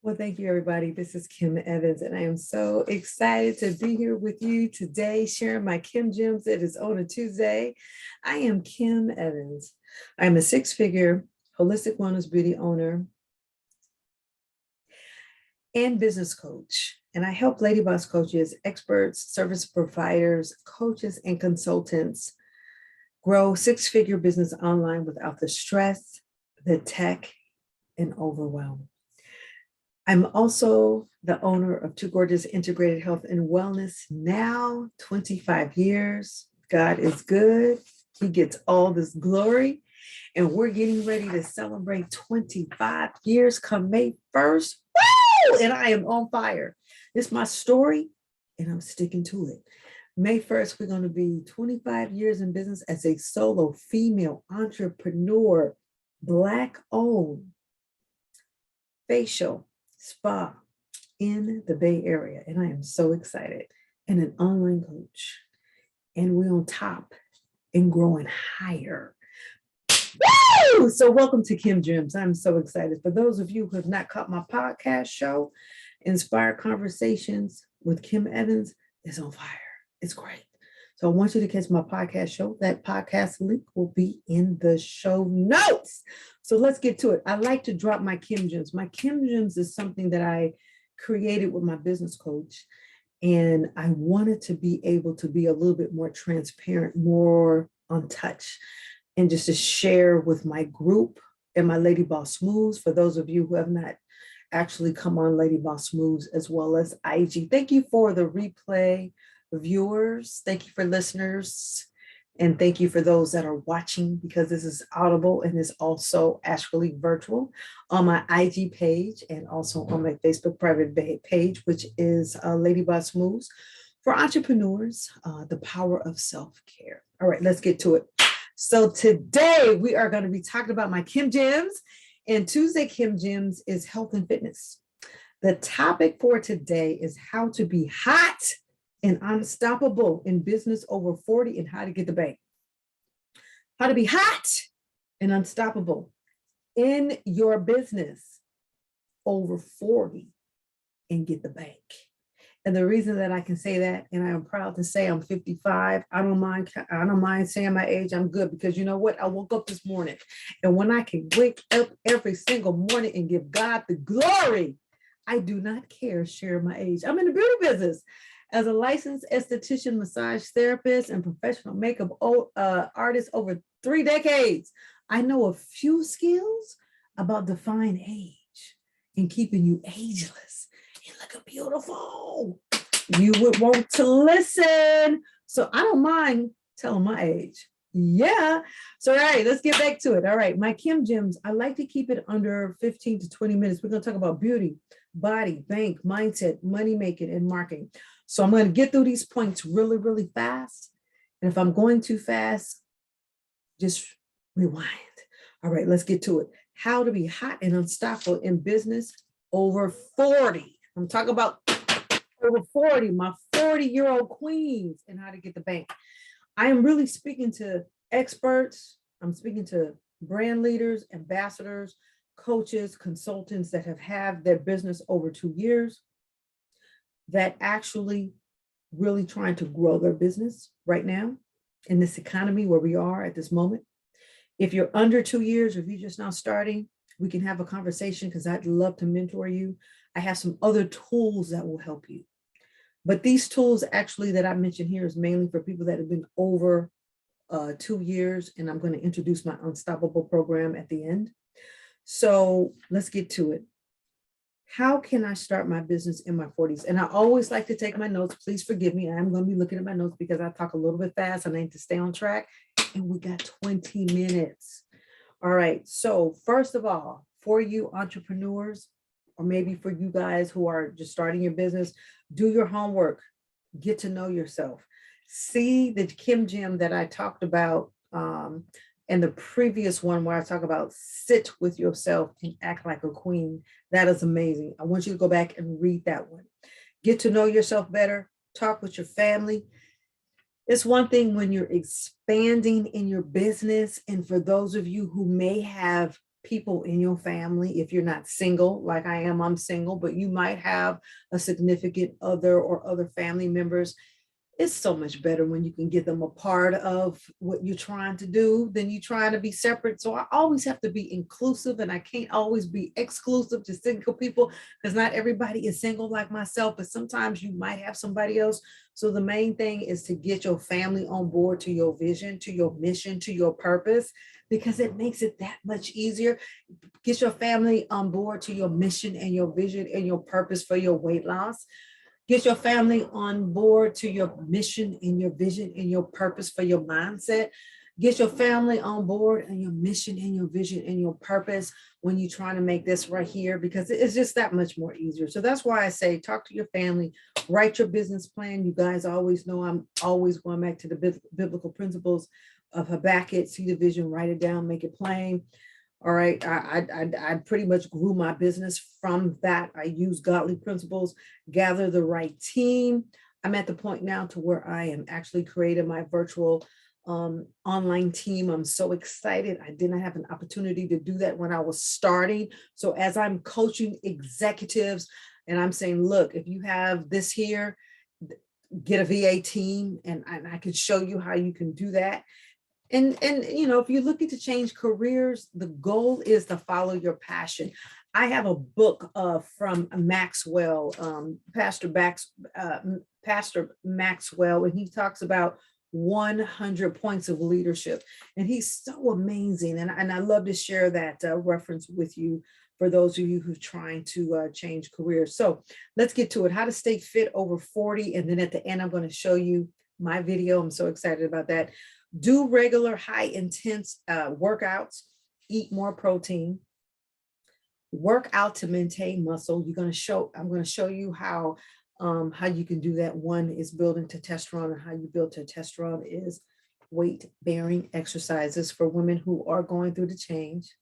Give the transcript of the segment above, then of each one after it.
Well, thank you, everybody. This is Kim Evans, and I am so excited to be here with you today, sharing my Kim Gems. It is on a Tuesday. I am Kim Evans. I'm a six-figure holistic wellness beauty owner and business coach. And I help Lady Boss coaches, experts, service providers, coaches, and consultants grow six-figure business online without the stress, the tech, and overwhelm. I'm also the owner of Two Gorgeous Integrated Health and Wellness now, 25 years. God is good. He gets all this glory. And we're getting ready to celebrate 25 years come May 1st. Woo! And I am on fire. It's my story, and I'm sticking to it. May 1st, we're going to be 25 years in business as a solo female entrepreneur, Black-owned facial spa in the Bay Area. And I am so excited. And an online coach. And we're on top and growing higher. Woo! So welcome to Kim Gems. I'm so excited. For those of you who have not caught my podcast show, Inspired Conversations with Kim Evans, is on fire. It's great. So I want you to catch my podcast show. That podcast link will be in the show notes. So let's get to it. I like to drop my Kim Gems. My Kim Gems is something that I created with my business coach. And I wanted to be able to be a little bit more transparent, more on touch, and just to share with my group and my Lady Boss Moves. For those of you who have not actually come on Lady Boss Moves as well as IG, thank you for the replay viewers. Thank you for listeners. And thank you for those that are watching, because this is audible and is also actually virtual on my IG page and also on my Facebook private page, which is Lady Boss Moves for entrepreneurs, the power of self-care. All right, let's get to it. So today we are going to be talking about my Kim Gems, and Tuesday Kim Gems is health and fitness. The topic for today is how to be hot and unstoppable in business over 40 and how to get the bank. How to be hot and unstoppable in your business over 40 and get the bank. And the reason that I can say that, and I am proud to say I'm 55, I don't mind saying my age. I'm good, because you know what? I woke up this morning, and when I can wake up every single morning and give God the glory, I do not care share my age. I'm in the beauty business. As a licensed esthetician, massage therapist, and professional makeup artist over 3 decades, I know a few skills about defying age and keeping you ageless and looking beautiful. You would want to listen. So I don't mind telling my age. Yeah. So, all right, let's get back to it. All right, my Kim Gems, I like to keep it under 15 to 20 minutes. We're going to talk about beauty, body, bank, mindset, money making, and marketing. So I'm going to get through these points really, really fast. And if I'm going too fast, just rewind. All right, let's get to it. How to be hot and unstoppable in business over 40. I'm talking about over 40, my 40-year-old queens, and how to get the bank. I am really speaking to experts. I'm speaking to brand leaders, ambassadors, coaches, consultants that have had their business over 2 years, that actually really trying to grow their business right now in this economy where we are at this moment. If you're under 2 years, or if you're just now starting, we can have a conversation, because I'd love to mentor you. I have some other tools that will help you. But these tools actually that I mentioned here is mainly for people that have been over 2 years, and I'm going to introduce my Unstoppable program at the end. So let's get to it. How can I start my business in my 40s? And I always like to take my notes. Please forgive me. I'm going to be looking at my notes because I talk a little bit fast and I need to stay on track. And we got 20 minutes. All right. So first of all, for you entrepreneurs, or maybe for you guys who are just starting your business, do your homework. Get to know yourself. See the Kim Gem that I talked about and the previous one where I talk about sit with yourself and act like a queen. That is amazing. I want you to go back and read that one. Get to know yourself better. Talk with your family. It's one thing when you're expanding in your business. And for those of you who may have people in your family. If you're not single, like I am, I'm single, but you might have a significant other or other family members. It's so much better when you can get them a part of what you're trying to do than you trying to be separate. So I always have to be inclusive, and I can't always be exclusive to single people, because not everybody is single like myself, but sometimes you might have somebody else. So the main thing is to get your family on board to your vision, to your mission, to your purpose, because it makes it that much easier. Get your family on board to your mission and your vision and your purpose for your weight loss. Get your family on board to your mission and your vision and your purpose for your mindset. Get your family on board and your mission and your vision and your purpose when you're trying to make this right here, because it's just that much more easier. So that's why I say, talk to your family, write your business plan. You guys always know I'm always going back to the biblical principles of Habakkuk: see the vision, write it down, make it plain. All right, I pretty much grew my business from that. I use godly principles, gather the right team. I'm at the point now to where I am actually creating my virtual online team. I'm so excited. I did not have an opportunity to do that when I was starting. So as I'm coaching executives and I'm saying, look, if you have this here, get a VA team, and I can show you how you can do that. And you know, if you're looking to change careers, the goal is to follow your passion. I have a book from Maxwell, Pastor Maxwell, and he talks about 100 points of leadership, and he's so amazing. And I love to share that reference with you for those of you who are trying to change careers. So let's get to it. How to stay fit over 40, and then at the end, I'm going to show you my video. I'm so excited about that. Do regular high intense workouts, eat more protein, work out to maintain muscle. I'm going to show you how you can do that. One is building testosterone, and how you build testosterone is weight bearing exercises for women who are going through the change.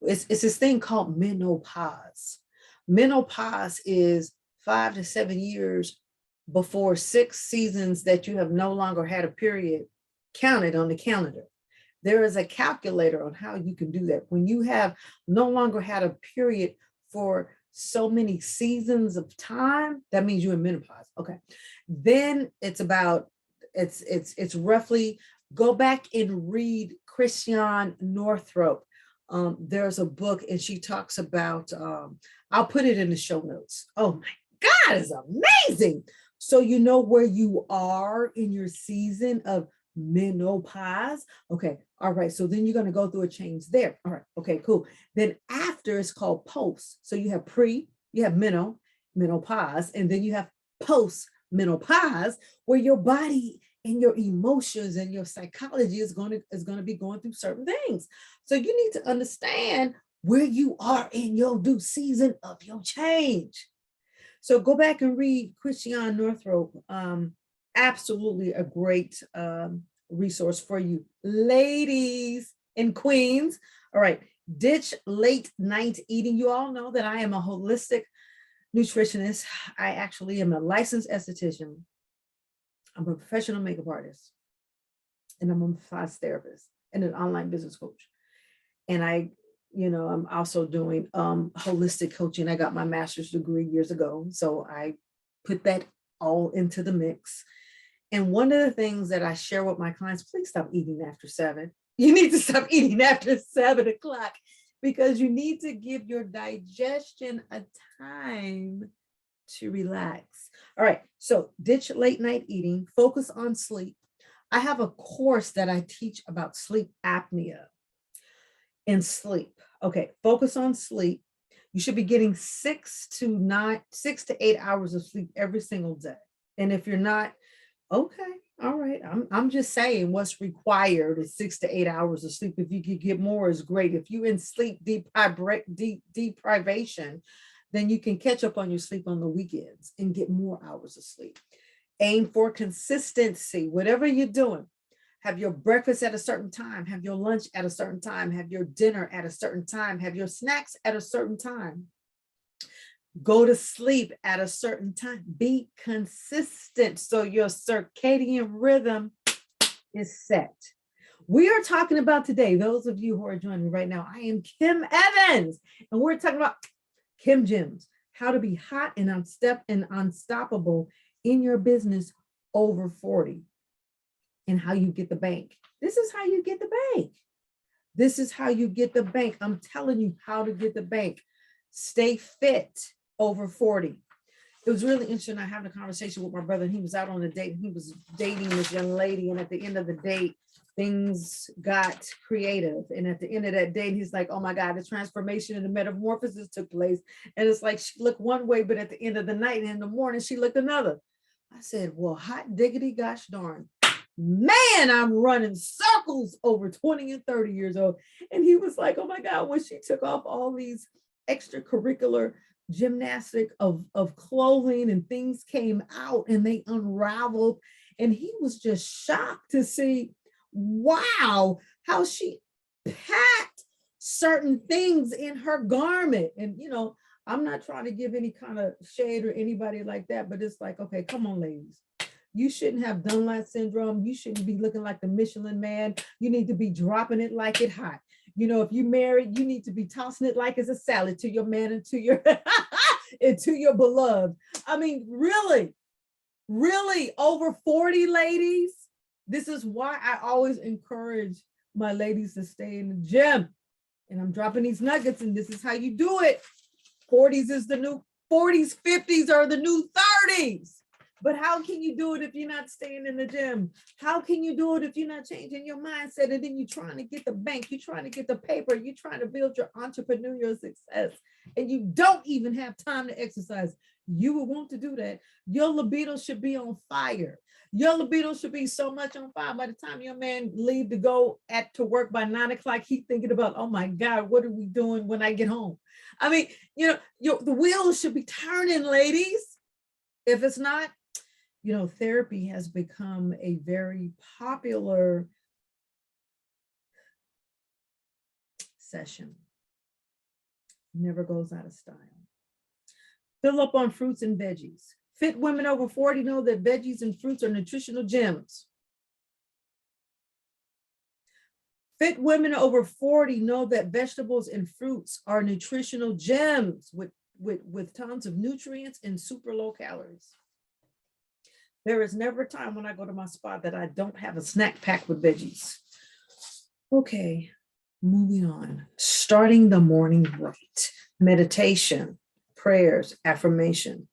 It's this thing called menopause. Menopause is 5 to 7 years before 6 seasons that you have no longer had a period counted on the calendar. There is a calculator on how you can do that. When you have no longer had a period for so many seasons of time, that means you're in menopause. Okay. Then it's roughly, go back and read Christiane Northrup. There's a book, and she talks about, I'll put it in the show notes. Oh my God, it's amazing. So you know where you are in your season of menopause. Okay. All right. So then you're going to go through a change there. All right. Okay, cool. Then after, it's called post. So you have you have menopause, and then you have post menopause, where your body and your emotions and your psychology is going to be going through certain things. So you need to understand where you are in your due season of your change. So go back and read Christiane Northrup. Absolutely a great resource for you, ladies and queens. All right, ditch late night eating. You all know that I am a holistic nutritionist. I actually am a licensed esthetician. I'm a professional makeup artist, and I'm a massage therapist and an online business coach. And I'm also doing holistic coaching. I got my master's degree years ago, so I put that all into the mix. And one of the things that I share with my clients, please stop eating after 7. You need to stop eating after 7 o'clock, because you need to give your digestion a time to relax. All right, so ditch late night eating, focus on sleep. I have a course that I teach about sleep apnea and sleep. Okay, focus on sleep. You should be getting 6 to 8 hours of sleep every single day. And if you're not, okay, all right, I'm just saying what's required is 6 to 8 hours of sleep. If you could get more, is great. If you're in sleep deprivation, then you can catch up on your sleep on the weekends and get more hours of sleep. Aim for consistency. Whatever you're doing, have your breakfast at a certain time, have your lunch at a certain time, have your dinner at a certain time, have your snacks at a certain time. Go to sleep at a certain time. Be consistent so your circadian rhythm is set. We are talking about today, those of you who are joining me right now, I am Kim Evans, and we're talking about Kim Gems, how to be hot and unstoppable in your business over 40, and how you get the bank. This is how you get the bank. This is how you get the bank. I'm telling you how to get the bank. Stay fit over 40. It was really interesting. I having a conversation with my brother, and he was out on a date, and he was dating this young lady, and at the end of the date, things got creative. And at the end of that day, he's like, oh my God, the transformation and the metamorphosis took place. And it's like she looked one way, but at the end of the night and in the morning, she looked another. I said, well, hot diggity, gosh darn. Man, I'm running circles over 20 and 30 years old. And he was like, oh my God, when she took off all these extracurricular gymnastic of clothing and things came out and they unraveled. And he was just shocked to see, wow, how she packed certain things in her garment. And, you know, I'm not trying to give any kind of shade or anybody like that, but it's like, okay, come on, ladies. You shouldn't have Dunlap syndrome. You shouldn't be looking like the Michelin man. You need to be dropping it like it hot. You know, if you married, you need to be tossing it like it's a salad to your man and to your and to your beloved. I mean, really, over 40 ladies. This is why I always encourage my ladies to stay in the gym. And I'm dropping these nuggets, and this is how you do it. 40s is the new 40s, 50s are the new 30s. But how can you do it if you're not staying in the gym? How can you do it if you're not changing your mindset? And then you're trying to get the bank, you're trying to get the paper, you're trying to build your entrepreneurial success, and you don't even have time to exercise. You would want to do that. Your libido should be on fire. Your libido should be so much on fire. By the time your man leave to go to work by 9 o'clock, he's thinking about, oh my God, what are we doing when I get home? I mean, you know, the wheels should be turning, ladies. If it's not, you know, therapy has become a very popular session. Never goes out of style. Fill up on fruits and veggies. Fit women over 40 know that veggies and fruits are nutritional gems. Fit women over 40 know that vegetables and fruits are nutritional gems with tons of nutrients and super low calories. There is never a time when I go to my spot that I don't have a snack pack with veggies. Okay, moving on. Starting the morning right. Meditation, prayers, affirmation,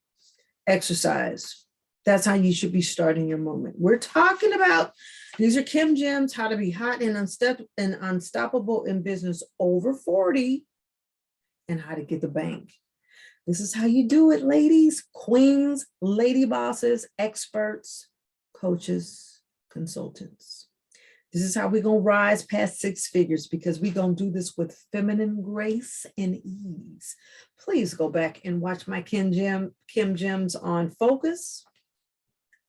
exercise. That's how you should be starting your moment. We're talking about, these are Kim Gems, how to be hot and unstoppable in business over 40, and how to get the bank. This is how you do it, ladies, queens, lady bosses, experts, coaches, consultants. This is how we're going to rise past 6 figures, because we're going to do this with feminine grace and ease. Please go back and watch my Kim Gems on focus,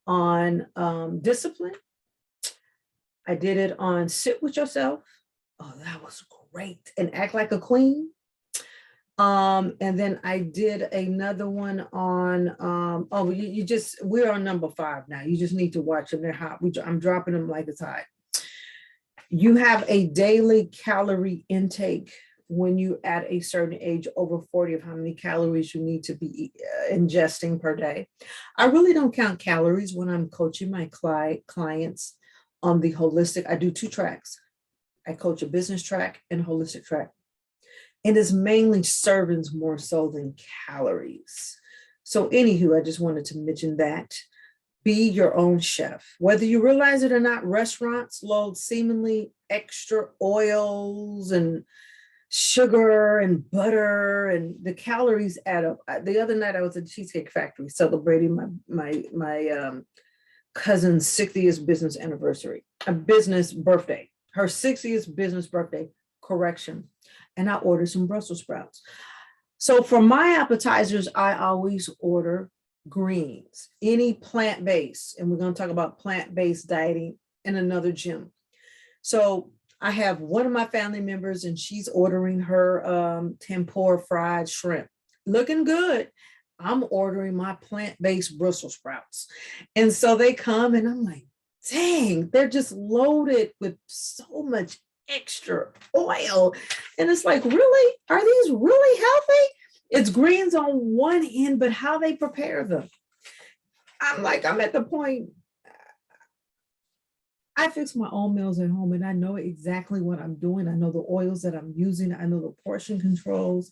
on discipline. I did it on sit with yourself. Oh, that was great. And act like a queen. And then I did another one on, we're on number 5 now. You just need to watch them. They're hot. I'm dropping them like it's hot. You have a daily calorie intake when you at a certain age over 40 of how many calories you need to be ingesting per day. I really don't count calories when I'm coaching my clients on the holistic. I do 2 tracks. I coach a business track and a holistic track. And it's mainly servings more so than calories. So anywho, I just wanted to mention that. Be your own chef. Whether you realize it or not, restaurants load seemingly extra oils and sugar and butter, and the calories add up. The other night I was at the Cheesecake Factory celebrating my cousin's 60th business anniversary, a business birthday, her 60th business birthday, correction. And I ordered some Brussels sprouts. So for my appetizers, I always order greens, any plant-based, and we're going to talk about plant-based dieting in another gym. So I have one of my family members, and she's ordering her tempura fried shrimp. Looking good. I'm ordering my plant-based Brussels sprouts. And so they come, and I'm like, dang, they're just loaded with so much extra oil. And it's like, really? Are these really healthy? It's greens on one end, but how they prepare them. I'm at the point, I fix my own meals at home and I know exactly what I'm doing. I know the oils that I'm using. I know the portion controls.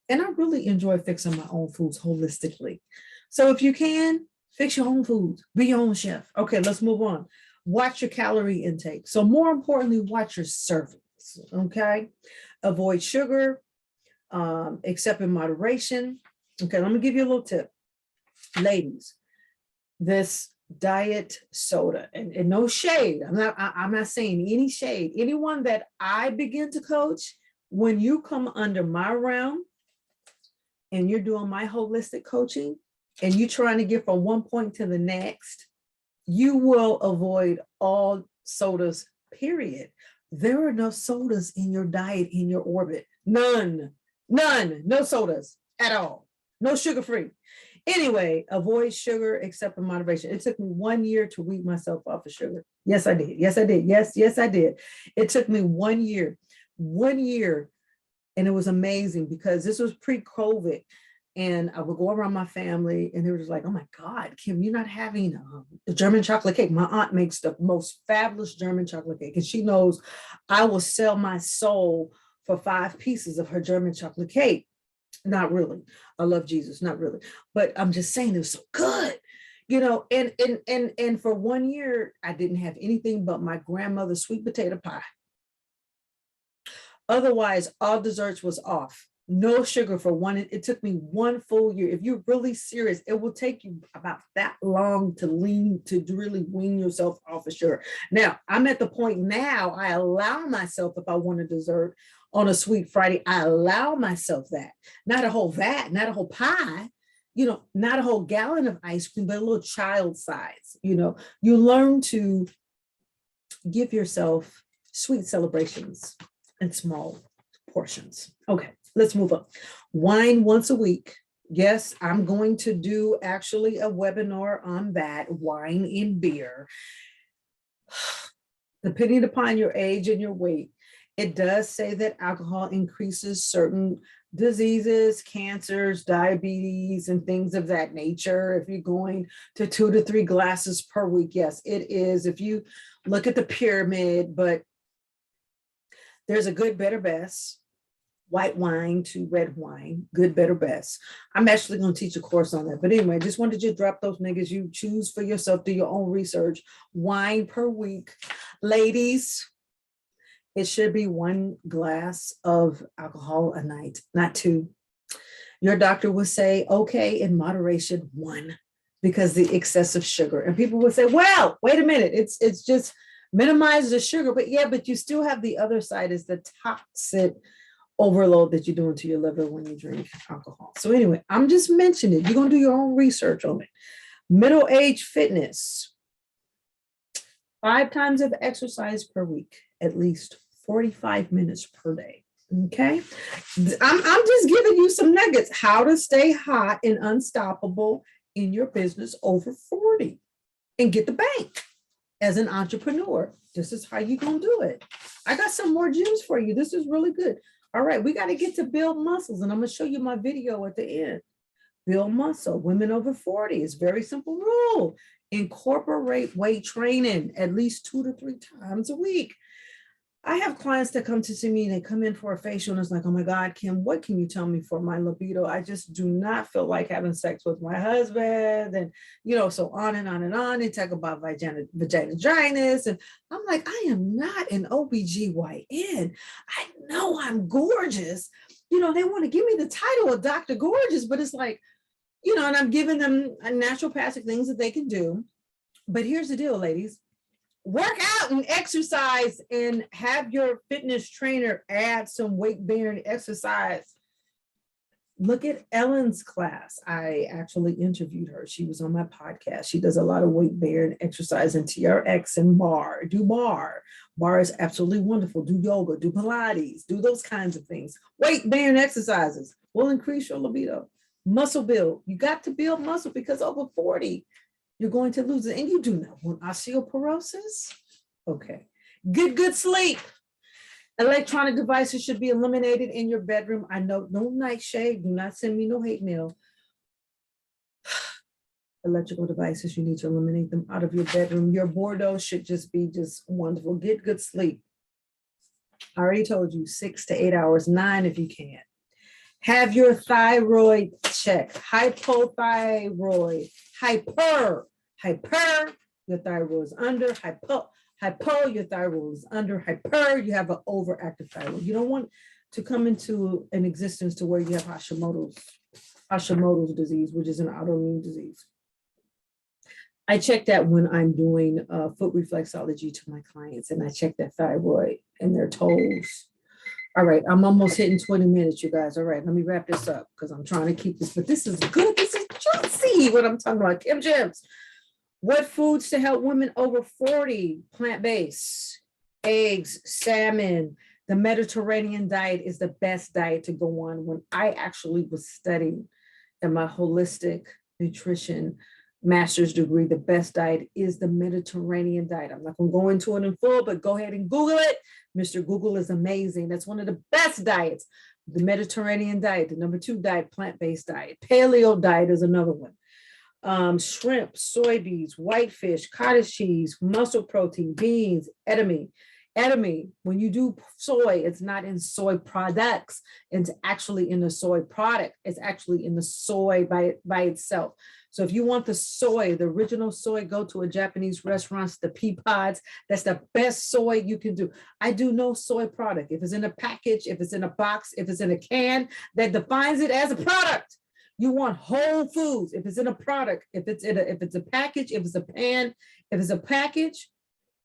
And I really enjoy fixing my own foods holistically. So if you can, fix your own foods, be your own chef. Okay, let's move on. Watch your calorie intake. So more importantly, watch your servings. Okay, avoid sugar, except in moderation. Okay, let me give you a little tip, ladies. This diet soda, and no shade. I'm not saying any shade. Anyone that I begin to coach, when you come under my realm and you're doing my holistic coaching and you're trying to get from one point to the next, you will avoid all sodas, period. There are no sodas in your diet, in your orbit. None, no sodas at all. No sugar free. Anyway, avoid sugar except in moderation. It took me 1 year to wean myself off of sugar. Yes, I did. Yes, I did. Yes, I did. It took me 1 year, 1 year. And it was amazing because this was pre-COVID. And I would go around my family and they were just like, oh my God, Kim, you're not having the German chocolate cake. My aunt makes the most fabulous German chocolate cake. And she knows I will sell my soul for 5 pieces of her German chocolate cake. Not really. I love Jesus, not really. But I'm just saying it was so good. And for 1 year, I didn't have anything but my grandmother's sweet potato pie. Otherwise, all desserts was off. No sugar for one. It took me 1 full year. If you're really serious, it will take you about that long to really wean yourself off of sugar. Now, I'm at the point now, I allow myself, if I want a dessert on a sweet Friday, I allow myself that. Not a whole vat, not a whole pie, not a whole gallon of ice cream, but a little child size. You learn to give yourself sweet celebrations in small portions. Okay, let's move on. Wine once a week. Yes, I'm going to do actually a webinar on that, wine and beer. Depending upon your age and your weight, it does say that alcohol increases certain diseases, cancers, diabetes, and things of that nature. If you're going to 2 to 3 glasses per week, yes, it is. If you look at the pyramid, but there's a good, better, best, white wine to red wine, good, better, best. I'm actually going to teach a course on that. But anyway, I just wanted you to drop those niggas. You choose for yourself, do your own research. Wine per week. Ladies, it should be 1 glass of alcohol a night, not 2. Your doctor will say, okay, in moderation, 1, because the excessive sugar. And people will say, well, wait a minute, it's just minimize the sugar. But yeah, but you still have the other side, is the toxic overload that you're doing to your liver when you drink alcohol. So anyway, I'm just mentioning it. You're going to do your own research on it. Middle-age fitness. 5 times of exercise per week, at least 45 minutes per day. Okay. I'm just giving you some nuggets, how to stay hot and unstoppable in your business over 40 and get the bank as an entrepreneur. This is how you're going to do it. I got some more gems for you. This is really good. All right. We got to get to build muscles, and I'm going to show you my video at the end. Build muscle, women over 40. It's very simple rule. Incorporate weight training at least 2 to 3 times a week. I have clients that come to see me, they come in for a facial and it's like, oh my God, Kim, what can you tell me for my libido? I just do not feel like having sex with my husband. And, so on and on and on. They talk about vaginismus. And I'm like, I am not an OBGYN. I know I'm gorgeous. They want to give me the title of Dr. Gorgeous, but it's like, and I'm giving them naturopathic things that they can do. But here's the deal, ladies. Work out and exercise and have your fitness trainer add some weight-bearing exercise. Look at Ellen's class. I actually interviewed her. She was on my podcast. She does a lot of weight-bearing exercise in TRX and bar. Do bar. Bar is absolutely wonderful. Do yoga, do Pilates, do those kinds of things. Weight-bearing exercises will increase your libido. Muscle build. You got to build muscle because over 40, You're going to lose it. And you do not want osteoporosis. Okay. Get good sleep. Electronic devices should be eliminated in your bedroom. I know, no nightshade. Do not send me no hate mail. Electrical devices, you need to eliminate them out of your bedroom. Your Bordeaux should just be just wonderful. Get good sleep. I already told you 6 to 8 hours, 9 if you can. Have your thyroid checked. Hypothyroid, hyper, your thyroid is under, hypo, your thyroid is under, hyper, you have an overactive thyroid. You don't want to come into an existence to where you have Hashimoto's disease, which is an autoimmune disease. I check that when I'm doing foot reflexology to my clients, and I check their thyroid and their toes. All right, I'm almost hitting 20 minutes, you guys. All right, let me wrap this up because I'm trying to keep this, but this is good. This is juicy, what I'm talking about. Kim Gems. What foods to help women over 40? Plant-based, eggs, salmon. The Mediterranean diet is the best diet to go on. When I actually was studying in my holistic nutrition master's degree, the best diet is the Mediterranean diet. I'm not going to go into it in full, but go ahead and Google it. Mr. Google is amazing. That's one of the best diets. The Mediterranean diet, the number 2 diet, plant-based diet. Paleo diet is another one. Shrimp, soybeans, whitefish, cottage cheese, muscle protein, beans, edamame. Edamame, when you do soy, it's not in soy products. It's actually in the soy product. It's actually in the soy by itself. So if you want the soy, the original soy, go to a Japanese restaurant, the pea pods. That's the best soy you can do. I do no soy product. If it's in a package, if it's in a box, if it's in a can, that defines it as a product. You want whole foods. If it's in a product, if it's a package, if it's a pan, if it's a package,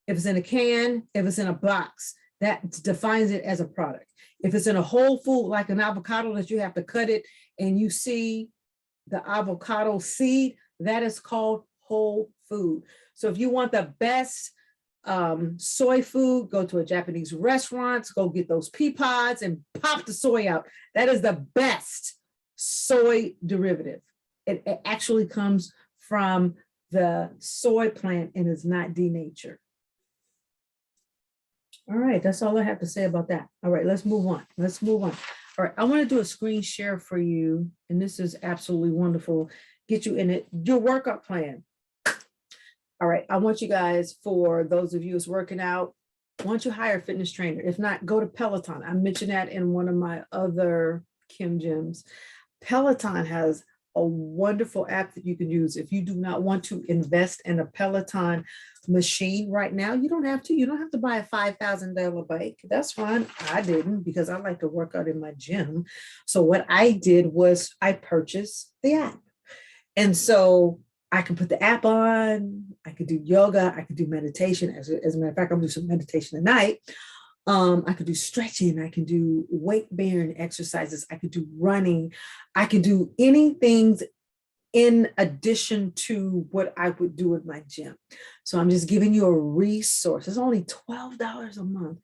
if it's in a can, if it's in a box, that defines it as a product. If it's in a whole food, like an avocado that you have to cut it and you see the avocado seed, that is called whole food. So if you want the best soy food, go to a Japanese restaurant, go get those pea pods and pop the soy out. That is the best soy derivative. It actually comes from the soy plant and is not denatured. All right, that's all I have to say about that. All right, let's move on. All right, I want to do a screen share for you, and this is absolutely wonderful. Get you in it, your workout plan. All right, I want you guys, for those of you who's working out, why don't you hire a fitness trainer? If not, go to Peloton. I mentioned that in one of my other Kim Gems. Peloton has a wonderful app that you can use. If you do not want to invest in a Peloton machine right now, you don't have to buy a $5,000 bike. That's fine. I didn't, because I like to work out in my gym. So what I did was I purchased the app. And so I can put the app on, I could do yoga, I could do meditation. As a matter of fact, I'm doing some meditation tonight. I could do stretching, I can do weight bearing exercises, I could do running, I could do anything in addition to what I would do at my gym. So I'm just giving you a resource. It's only $12 a month.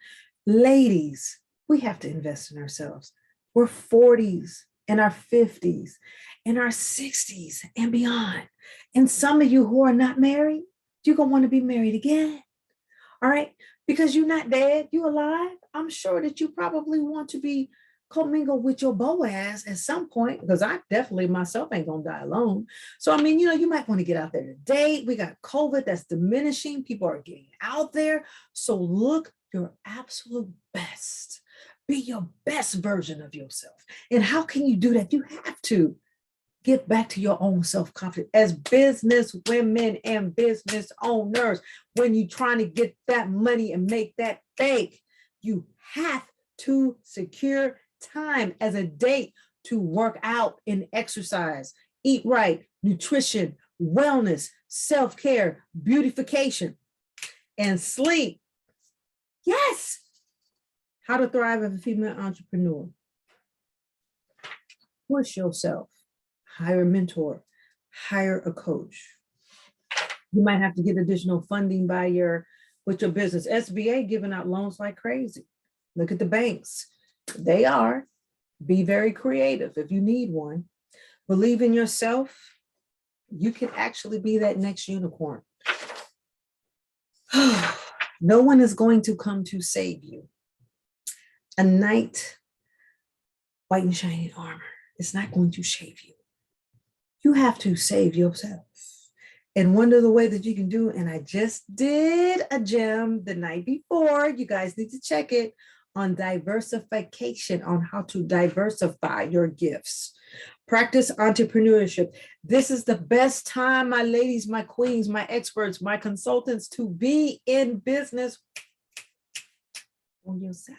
Ladies, we have to invest in ourselves. We're 40s and our 50s and our 60s and beyond. And some of you who are not married, you're going to want to be married again. All right, because you're not dead, you're alive. I'm sure that you probably want to be commingled with your Boaz at some point, because I definitely myself ain't gonna die alone. So I mean, you might want to get out there to date. We got COVID that's diminishing. People are getting out there. So look your absolute best. Be your best version of yourself. And how can you do that? You have to get back to your own self-confidence as business women and business owners. When you're trying to get that money and make that bank, you have to secure time as a date to work out and exercise, eat right, nutrition, wellness, self-care, beautification, and sleep. Yes. How to thrive as a female entrepreneur. Push yourself. Hire a mentor, hire a coach. You might have to get additional funding with your business. SBA giving out loans like crazy. Look at the banks. They are. Be very creative if you need one. Believe in yourself. You can actually be that next unicorn. No one is going to come to save you. A knight, white and shining armor, is not going to save you. You have to save yourself. And one of the ways that you can do, and I just did a gem the night before, you guys need to check it, on diversification, on how to diversify your gifts. Practice entrepreneurship. This is the best time, my ladies, my queens, my experts, my consultants, to be in business on yourself.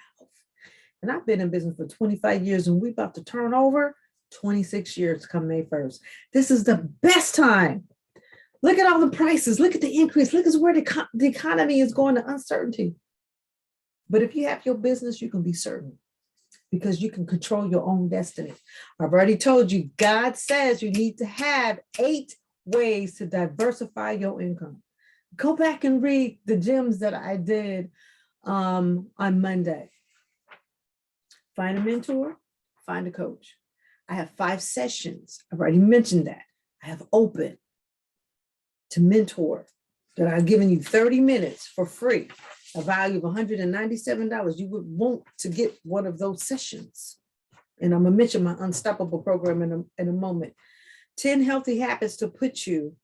And I've been in business for 25 years, and we're about to turn over 26 years come May 1st. This is the best time. Look at all the prices. Look at the increase. Look at where the economy is going to uncertainty. But if you have your business, you can be certain because you can control your own destiny. I've already told you, God says you need to have 8 ways to diversify your income. Go back and read the gems that I did on Monday. Find a mentor, find a coach. I have 5 sessions. I've already mentioned that. I have open to mentor that I've given you 30 minutes for free, a value of $197. You would want to get one of those sessions. And I'm going to mention my Unstoppable program in a moment. 10 healthy habits to put you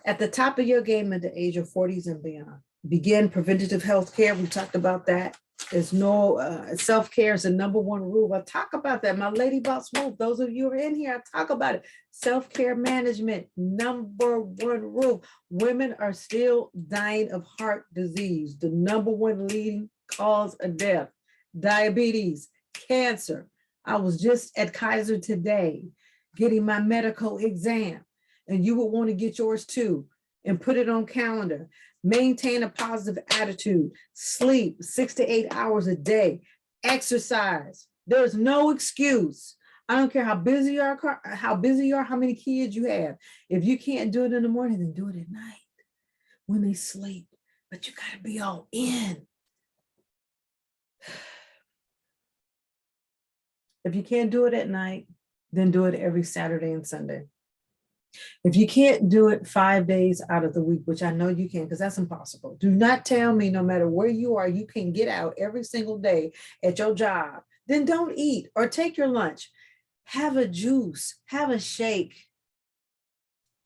at the top of your game at the age of 40s and beyond. Begin preventative health care. We talked about that. There's no self-care is the number 1 rule. I talk about that. My Lady Boss Move. Those of you who are in here, I talk about it. Self-care management, number 1 rule. Women are still dying of heart disease. The number 1 leading cause of death. Diabetes, cancer. I was just at Kaiser today getting my medical exam. And you would want to get yours too and put it on calendar. Maintain a positive attitude, sleep 6 to 8 hours a day, exercise. There's no excuse. I don't care how busy you are, how many kids you have. If you can't do it in the morning, then do it at night when they sleep. But you got to be all in. If you can't do it at night, then do it every Saturday and Sunday. If you can't do it 5 days out of the week, which I know you can, because that's impossible. Do not tell me no matter where you are, you can get out every single day at your job. Then don't eat or take your lunch. Have a juice, have a shake.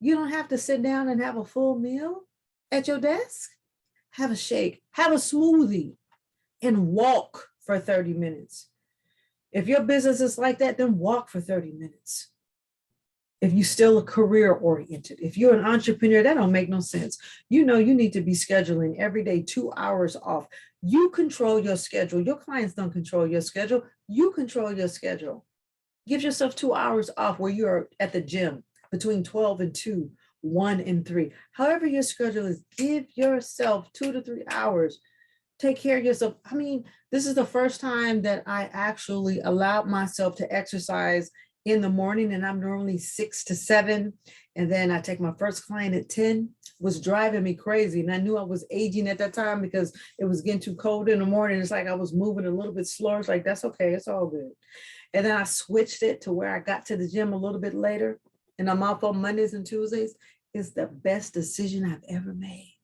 You don't have to sit down and have a full meal at your desk. Have a shake, have a smoothie, and walk for 30 minutes. If your business is like that, then walk for 30 minutes. If you're still a career oriented, if you're an entrepreneur, that don't make no sense. You know, you need to be scheduling every day 2 hours off. You control your schedule. Your clients don't control your schedule. You control your schedule. Give yourself 2 hours off where you're at the gym between 12 and 2, 1 and 3. However your schedule is, give yourself 2 to 3 hours. Take care of yourself. I mean, this is the first time that I actually allowed myself to exercise in the morning, and I'm normally 6 to 7. And then I take my first client at 10. Was driving me crazy. And I knew I was aging at that time because it was getting too cold in the morning. It's like I was moving a little bit slower. It's like, that's okay. It's all good. And then I switched it to where I got to the gym a little bit later. And I'm off on Mondays and Tuesdays. It's the best decision I've ever made.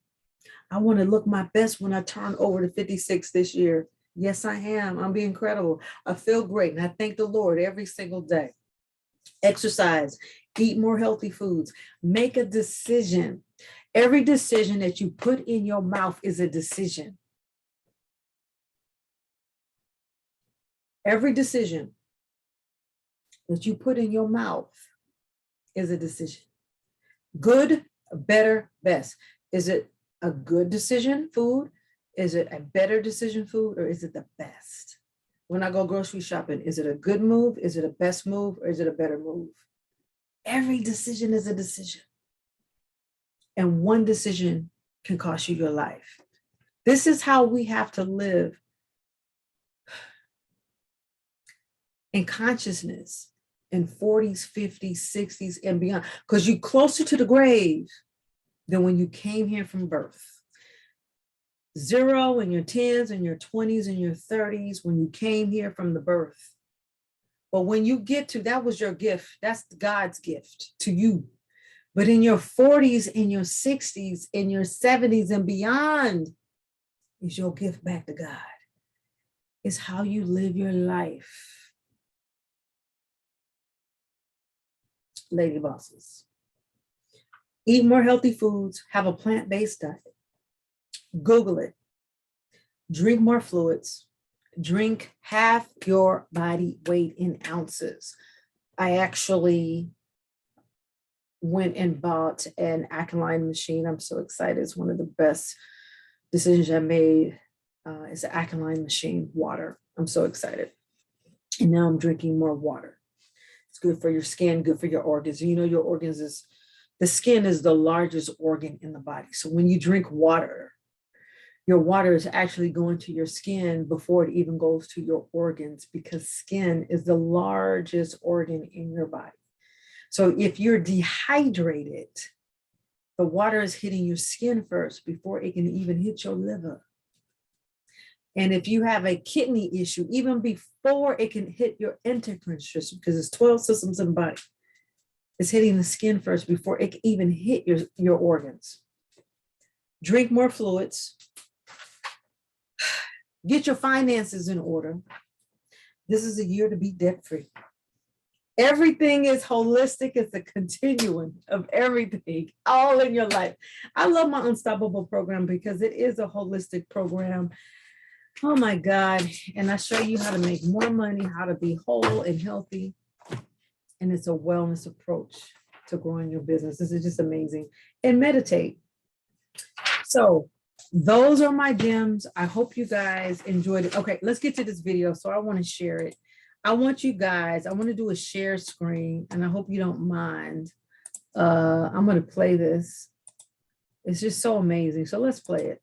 I want to look my best when I turn over to 56 this year. Yes, I am. I'm being credible. I feel great. And I thank the Lord every single day. Exercise, eat more healthy foods, make a decision. Every decision that you put in your mouth is a decision. Every decision that you put in your mouth is a decision. Good, better, best. Is it a good decision, food? Is it a better decision, food? Or is it the best? When I go grocery shopping, is it a good move? Is it a best move? Or is it a better move? Every decision is a decision. And one decision can cost you your life. This is how we have to live in consciousness in 40s, 50s, 60s, and beyond. Because you're closer to the grave than when you came here from birth. 0 in your 10s and your 20s and your 30s when you came here from the birth. But when you get to, that was your gift. That's God's gift to you. But in your 40s, in your 60s, in your 70s and beyond is your gift back to God. It's how you live your life. Lady bosses. Eat more healthy foods, have a plant-based diet. Google it. Drink more fluids. Drink half your body weight in ounces. I actually went and bought an alkaline machine. I'm so excited. It's one of the best decisions I made. It's an alkaline machine, water. I'm so excited. And now I'm drinking more water. It's good for your skin, good for your organs. You know, your organs is, the skin is the largest organ in the body. So when you drink water, your water is actually going to your skin before it even goes to your organs, because skin is the largest organ in your body. So if you're dehydrated, the water is hitting your skin first before it can even hit your liver. And if you have a kidney issue, even before it can hit your endocrine system, because it's 12 systems in the body, it's hitting the skin first before it can even hit your organs. Drink more fluids. Get your finances in order. This is a year to be debt-free. Everything is holistic. It's a continuum of everything, all in your life. I love my Unstoppable program because it is a holistic program. Oh my God. And I show you how to make more money, how to be whole and healthy. And it's a wellness approach to growing your business. This is just amazing. And meditate. So those are my gems. I hope you guys enjoyed it. Okay, let's get to this video. So I want to share it. I want to do a share screen, and I hope you don't mind. I'm going to play this. It's just so amazing. So let's play it.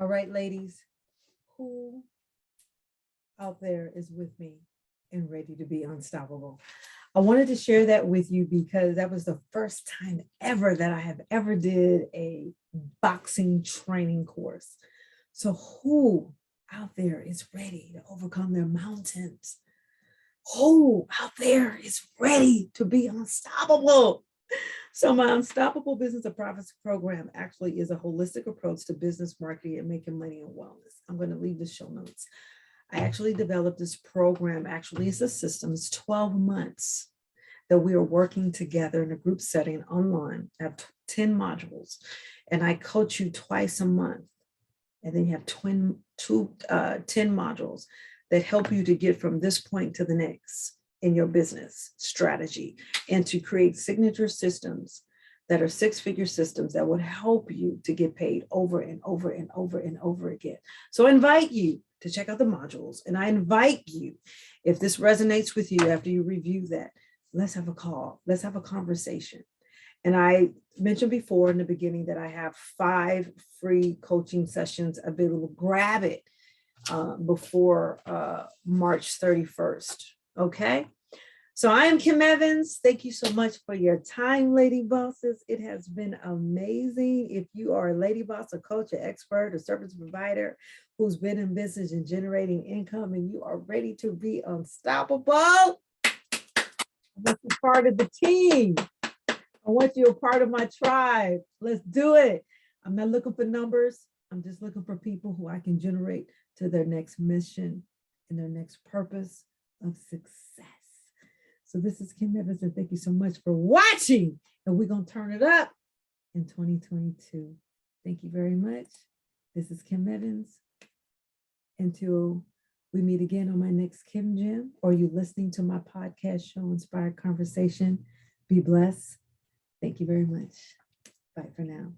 All right, ladies, who out there is with me and ready to be unstoppable? I wanted to share that with you because that was the first time ever that I have ever did a boxing training course. So who out there is ready to overcome their mountains? Who out there is ready to be unstoppable? So my Unstoppable Business of Profits program actually is a holistic approach to business marketing and making money and wellness. I'm going to leave the show notes. I actually developed this program. Actually, it's a system. It's 12 months that we are working together in a group setting online. I have 10 modules, and I coach you twice a month. And then you have 10 modules that help you to get from this point to the next in your business strategy, and to create signature systems that are six-figure systems that would help you to get paid over and over and over and over again. So I invite you to check out the modules, and I invite you, if this resonates with you after you review that, let's have a call, let's have a conversation. And I mentioned before in the beginning that I have 5 free coaching sessions available. Grab it before March 31st. Okay. So I am Kim Evans. Thank you so much for your time, Lady Bosses. It has been amazing. If you are a lady boss, a coach, an expert, a service provider who's been in business and generating income, and you are ready to be unstoppable, I want you part of the team. I want you a part of my tribe. Let's do it. I'm not looking for numbers. I'm just looking for people who I can generate to their next mission and their next purpose of success. So this is Kim Evans, and thank you so much for watching. And we're going to turn it up in 2022. Thank you very much. This is Kim Evans. Until we meet again on my next Kim Jam, or you listening to my podcast show, Inspired Conversation, be blessed. Thank you very much. Bye for now.